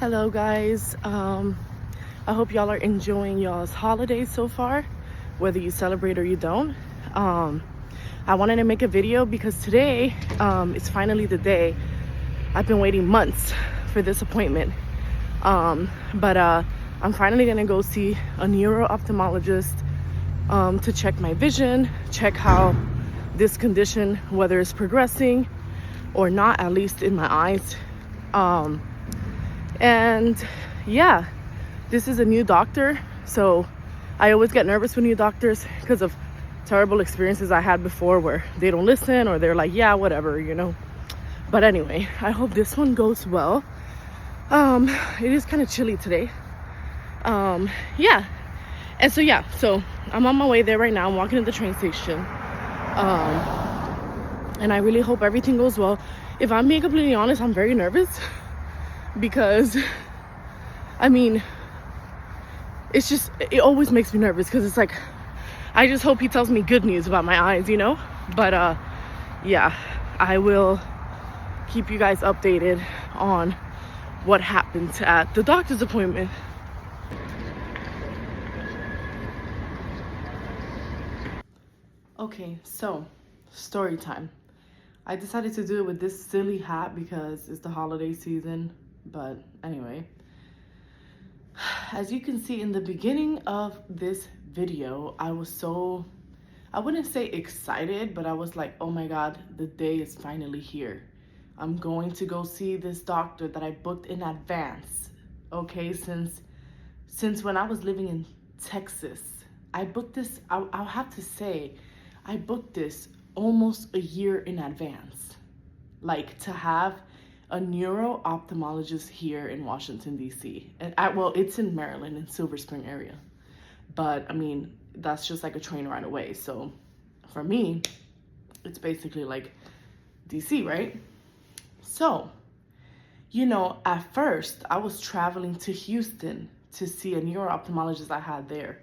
Hello guys. I hope y'all are enjoying y'all's holidays so far, whether you celebrate or you don't. I wanted to make a video because today it's finally the day. I've been waiting months for this appointment. But I'm finally gonna go see a neuro-ophthalmologist to check my vision, check how this condition, whether it's progressing or not, at least in my eyes. And yeah, this is a new doctor, so I always get nervous with new doctors because of terrible experiences I had before where they don't listen or they're like, yeah, whatever. But anyway, I hope this one goes well. It is kind of chilly today. Yeah. And so I'm on my way there right now. I'm walking to the train station. And I really hope everything goes well. If I'm being completely honest, I'm very nervous because it always makes me nervous because it's like, I just hope he tells me good news about my eyes, But yeah, I will keep you guys updated on what happened at the doctor's appointment. Okay, so story time. I decided to do it with this silly hat because it's the holiday season. But anyway, as you can see in the beginning of this video, I wouldn't say excited, but I was like, oh my God, the day is finally here. I'm going to go see this doctor that I booked in advance. Okay, since when I was living in Texas, I booked this, I'll have to say, I booked this almost a year in advance. Like, to have a neuro-ophthalmologist here in Washington, D.C. And it's in Maryland, in Silver Spring area. But that's just like a train ride away. So for me, it's basically like D.C., right? So, at first I was traveling to Houston to see a neuro-ophthalmologist I had there.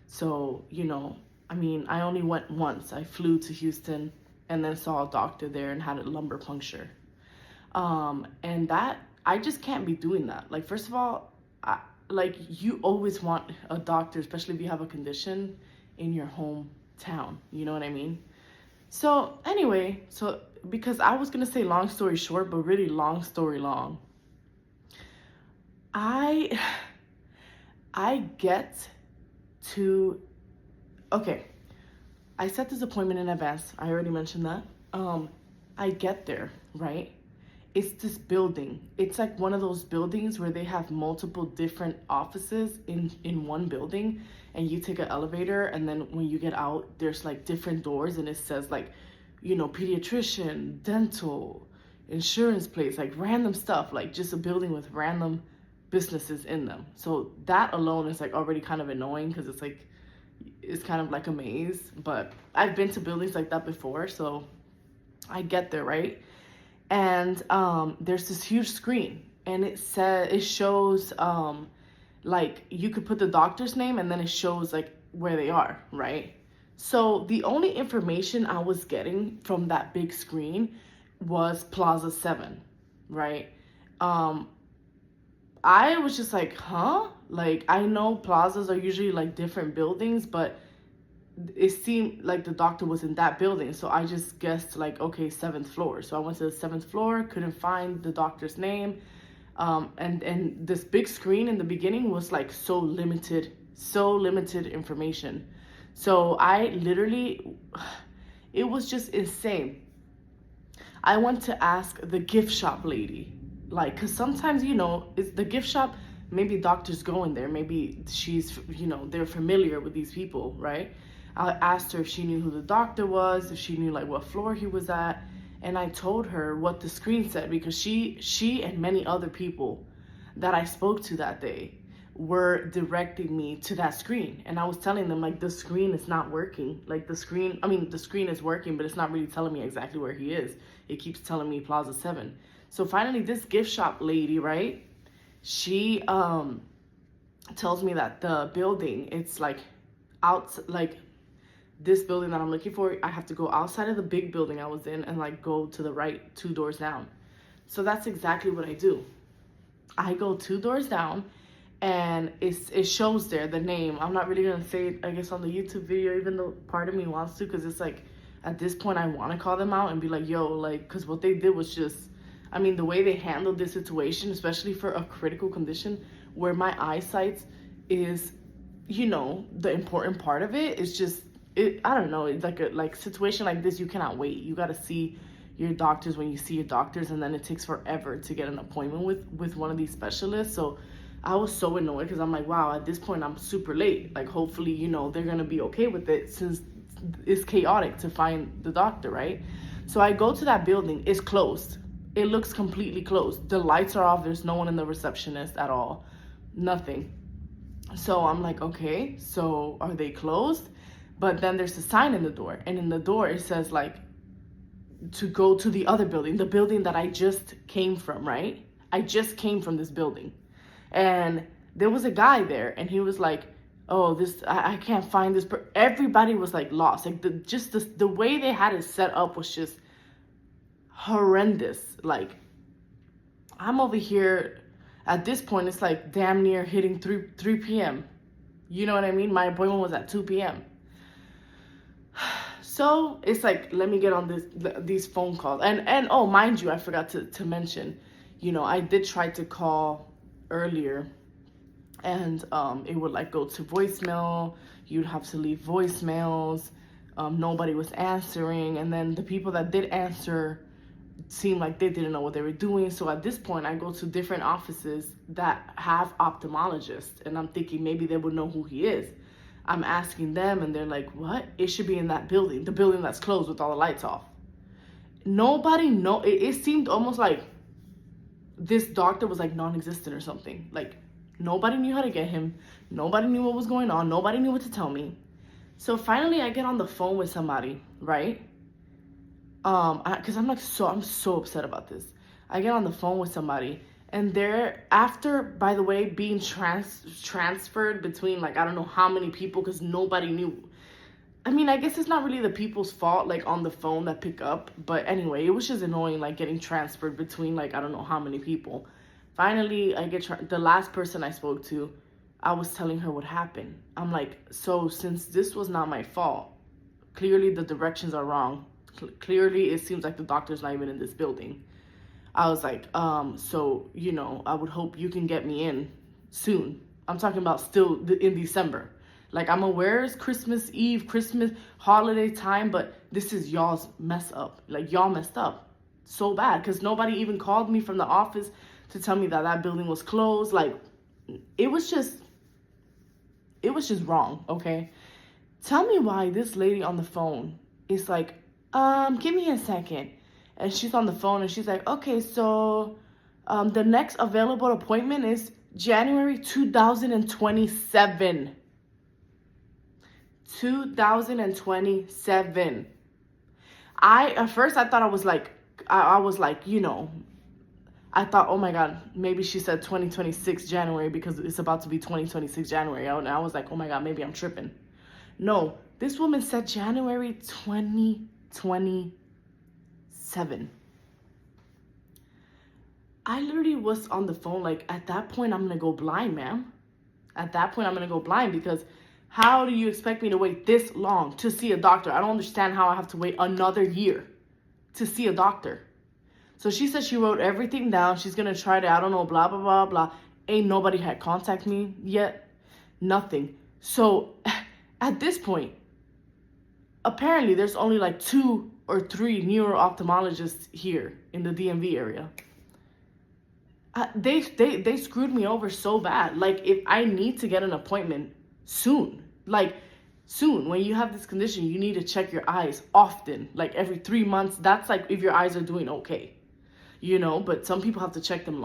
So, I only went once. I flew to Houston and then saw a doctor there and had a lumbar puncture. And that, I just can't be doing that. Like, first of all, you always want a doctor, especially if you have a condition, in your hometown. You know what I mean? So anyway, because I was gonna say long story short, but really long story long, I get to, okay, I set this appointment in advance. I already mentioned that. I get there, right? It's this building. It's like one of those buildings where they have multiple different offices in one building, and you take an elevator, and then when you get out, there's like different doors, and it says like, pediatrician, dental, insurance place, like random stuff, like just a building with random businesses in them. So that alone is like already kind of annoying because it's kind of like a maze. But I've been to buildings like that before, so I get there, right? And there's this huge screen, and it shows like you could put the doctor's name, and then it shows like where they are, right? So the only information I was getting from that big screen was Plaza 7, right? I was just like, huh? Like, I know plazas are usually like different buildings, but it seemed like the doctor was in that building. So I just guessed like, okay, 7th floor. So I went to the 7th floor, couldn't find the doctor's name. And this big screen in the beginning was like so limited information. So I literally, it was just insane. I went to ask the gift shop lady, like, cause sometimes, it's the gift shop, maybe doctors go in there, maybe she's, they're familiar with these people, right? I asked her if she knew who the doctor was, if she knew like what floor he was at, and I told her what the screen said, because she and many other people that I spoke to that day were directing me to that screen. And I was telling them like, the screen is not working. Like the screen is working, but it's not really telling me exactly where he is. It keeps telling me Plaza 7. So finally this gift shop lady, right? She tells me that the building, it's like this building that I'm looking for, I have to go outside of the big building I was in and like go to the right 2 doors down. So that's exactly what I do. I go 2 doors down, and it shows there the name. I'm not really gonna say it, I guess, on the YouTube video, even though part of me wants to, because it's like, at this point I want to call them out and be like, yo, like, because what they did was just, I mean, the way they handled this situation, especially for a critical condition where my eyesight is, you know, the important part of it, is just, I don't know, it's like a situation like this, you cannot wait. You got to see your doctors when you see your doctors, and then it takes forever to get an appointment with one of these specialists. So I was so annoyed, because I'm like, wow, at this point I'm super late. Like, hopefully, you know, they're gonna be okay with it, since it's chaotic to find the doctor, right? So I go to that building. It's closed. It looks completely closed. The lights are off. There's no one in the receptionist at all. Nothing. So I'm like, okay, so are they closed? But then there's a sign in the door, and in the door it says, like, to go to the other building, the building that I just came from, right? I just came from this building. And there was a guy there, and he was like, oh, I can't find this. Everybody was like lost. Like, the way they had it set up was just horrendous. Like, I'm over here at this point, it's like damn near hitting 3 p.m. You know what I mean? My appointment was at 2 p.m. So it's like, let me get on these phone calls. And oh, mind you, I forgot to mention, you know, I did try to call earlier, and it would like go to voicemail. You'd have to leave voicemails. Nobody was answering. And then the people that did answer seemed like they didn't know what they were doing. So at this point, I go to different offices that have ophthalmologists, and I'm thinking maybe they would know who he is. I'm asking them, and they're like, what? It should be in that building, the building that's closed with all the lights off. Nobody know. It seemed almost like this doctor was like non-existent or something. Like, nobody knew how to get him. Nobody knew what was going on. Nobody knew what to tell me. So finally I get on the phone with somebody, right? Because I'm so upset about this. I get on the phone with somebody, and they're, after, by the way, being transferred between, like, I don't know how many people, because nobody knew. I mean, I guess it's not really the people's fault, like, on the phone that pick up. But anyway, it was just annoying, like, getting transferred between, like, I don't know how many people. Finally, I get the last person I spoke to, I was telling her what happened. I'm like, so since this was not my fault, clearly the directions are wrong. Clearly, it seems like the doctor's not even in this building. I was like, so, you know, I would hope you can get me in soon. I'm talking about still in December. Like, I'm aware it's Christmas Eve, Christmas holiday time, but this is y'all's mess up. Like, y'all messed up so bad, because nobody even called me from the office to tell me that building was closed. Like, it was just wrong, okay? Tell me why this lady on the phone is like, give me a second. And she's on the phone, and she's like, okay, so the next available appointment is January 2027. 2027. At first I thought I was like, you know, I thought, oh my God, maybe she said 2026 January, because it's about to be 2026 January. And I was like, oh my God, maybe I'm tripping. No, this woman said January 2027. I literally was on the phone like, at that point, I'm going to go blind, ma'am. At that point, I'm going to go blind, because how do you expect me to wait this long to see a doctor? I don't understand how I have to wait another year to see a doctor. So she said she wrote everything down. She's going to try to, I don't know, blah, blah, blah, blah. Ain't nobody had contacted me yet. Nothing. So at this point, apparently there's only like 2 or 3 neuro-ophthalmologists here in the DMV area. They screwed me over so bad. Like, if I need to get an appointment soon, like soon, when you have this condition, you need to check your eyes often, like every 3 months. That's like if your eyes are doing okay, you know, but some people have to check them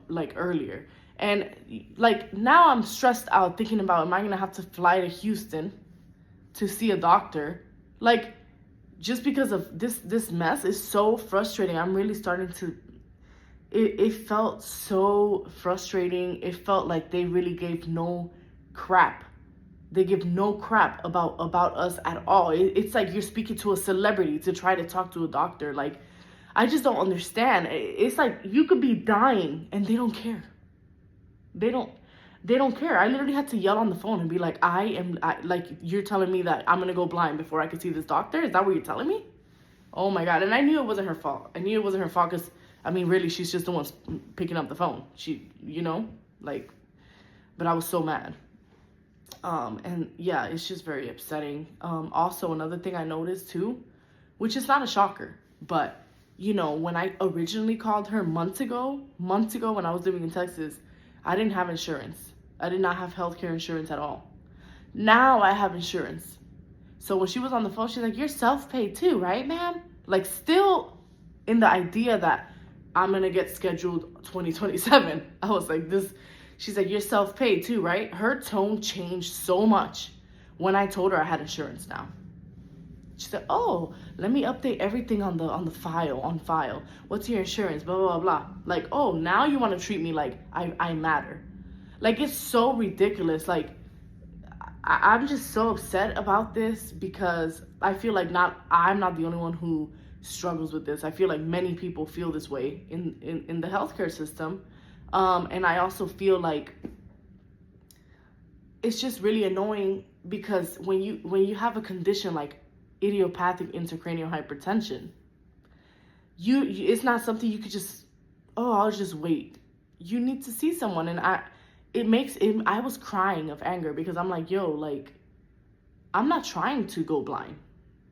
like earlier. And like, now I'm stressed out thinking about, am I going to have to fly to Houston to see a doctor? Like, just because of this mess is so frustrating. I'm really starting to, it felt so frustrating. It felt like they really gave no crap. They give no crap about us at all. It's like you're speaking to a celebrity to try to talk to a doctor. Like, I just don't understand. It's like you could be dying and they don't care. They don't they don't care. I literally had to yell on the phone and be like, like, you're telling me that I'm gonna go blind before I can see this doctor? Is that what you're telling me? Oh my God. And I knew it wasn't her fault. I knew it wasn't her fault because, I mean, really, she's just the one picking up the phone. Like, but I was so mad. And yeah, it's just very upsetting. Also, another thing I noticed too, which is not a shocker, but when I originally called her months ago when I was living in Texas, I didn't have insurance. I did not have healthcare insurance at all. Now I have insurance. So when she was on the phone, she's like, "You're self-paid too, right, ma'am?" Like, still in the idea that I'm gonna get scheduled 2027. I was like, this. She's like, "You're self-paid too, right?" Her tone changed so much when I told her I had insurance now. She said, "Oh, let me update everything on the file. What's your insurance? Blah blah blah." Like, oh, now you want to treat me like I matter. Like, it's so ridiculous. Like, I'm just so upset about this because I feel like I'm not the only one who struggles with this. I feel like many people feel this way in the healthcare system. And I also feel like it's just really annoying because when you have a condition like idiopathic intracranial hypertension, it's not something you could just, oh, I'll just wait. You need to see someone. And I was crying of anger because I'm like, yo, like, I'm not trying to go blind.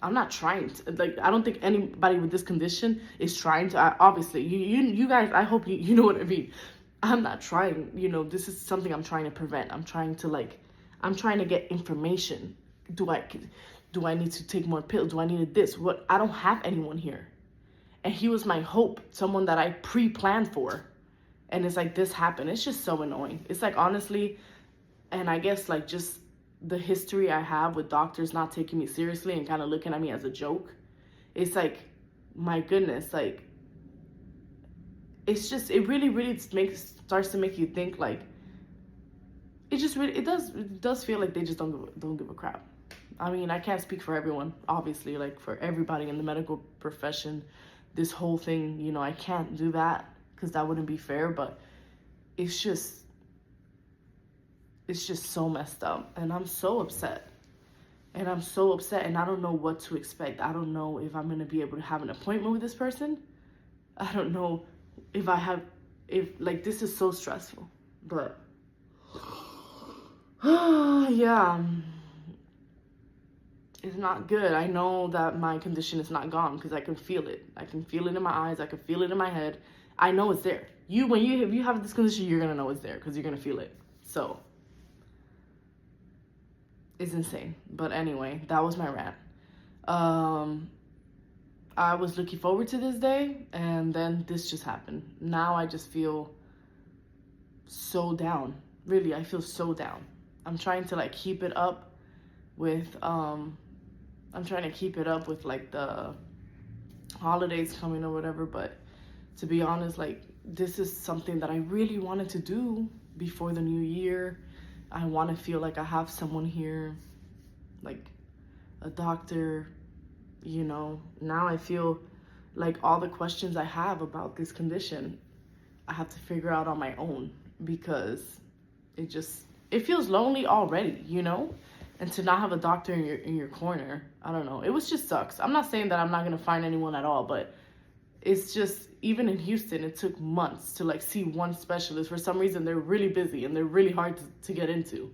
I'm not trying to, like, I don't think anybody with this condition is trying to. Obviously, you guys, I hope you know what I mean. I'm not trying, this is something I'm trying to prevent. I'm trying to get information. Do I need to take more pills? Do I need this? What? I don't have anyone here. And he was my hope, someone that I pre-planned for. And it's like, this happened. It's just so annoying. It's like, honestly, and I guess like just the history I have with doctors not taking me seriously and kind of looking at me as a joke. It's like, my goodness, like, it's just, it really, really starts to make you think, like, it does feel like they just don't give a crap. I mean, I can't speak for everyone, obviously, like, for everybody in the medical profession, this whole thing, I can't do that because that wouldn't be fair, but it's just so messed up, and I'm so upset. And I don't know what to expect. I don't know if I'm going to be able to have an appointment with this person. I don't know if like, this is so stressful. But, yeah, it's not good. I know that my condition is not gone because I can feel it. I can feel it in my eyes. I can feel it in my head. I know it's there. If you have this condition, you're going to know it's there because you're going to feel it. So, it's insane. But anyway, that was my rant. I was looking forward to this day, and then this just happened. Now I just feel so down. Really, I feel so down. I'm trying to, like, keep it up with like the holidays coming or whatever, but to be honest, like, this is something that I really wanted to do before the new year. I want to feel like I have someone here, like a doctor, Now I feel like all the questions I have about this condition, I have to figure out on my own because it feels lonely already, And to not have a doctor in your corner, I don't know. It just sucks. I'm not saying that I'm not going to find anyone at all, but it's just, even in Houston, it took months to, like, see one specialist. For some reason, they're really busy and they're really hard to get into.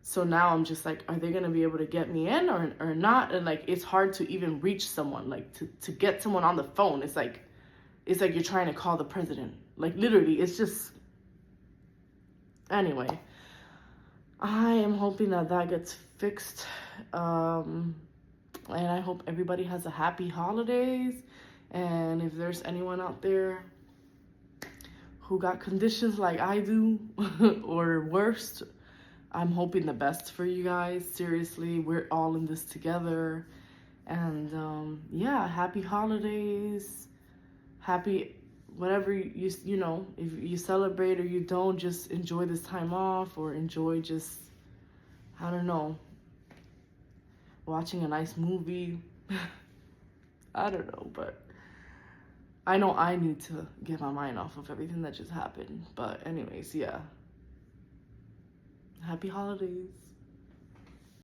So now I'm just like, are they going to be able to get me in or not? And, like, it's hard to even reach someone, like, to get someone on the phone. It's like you're trying to call the president. Like, literally, it's just, anyway, I am hoping that gets fixed. And I hope everybody has a happy holidays. And if there's anyone out there who got conditions like I do or worse, I'm hoping the best for you guys. Seriously, we're all in this together. And yeah, happy holidays. Happy whatever if you celebrate or you don't, just enjoy this time off, or enjoy just, I don't know, watching a nice movie. I don't know, but I know I need to get my mind off of everything that just happened. But anyways, yeah. Happy holidays.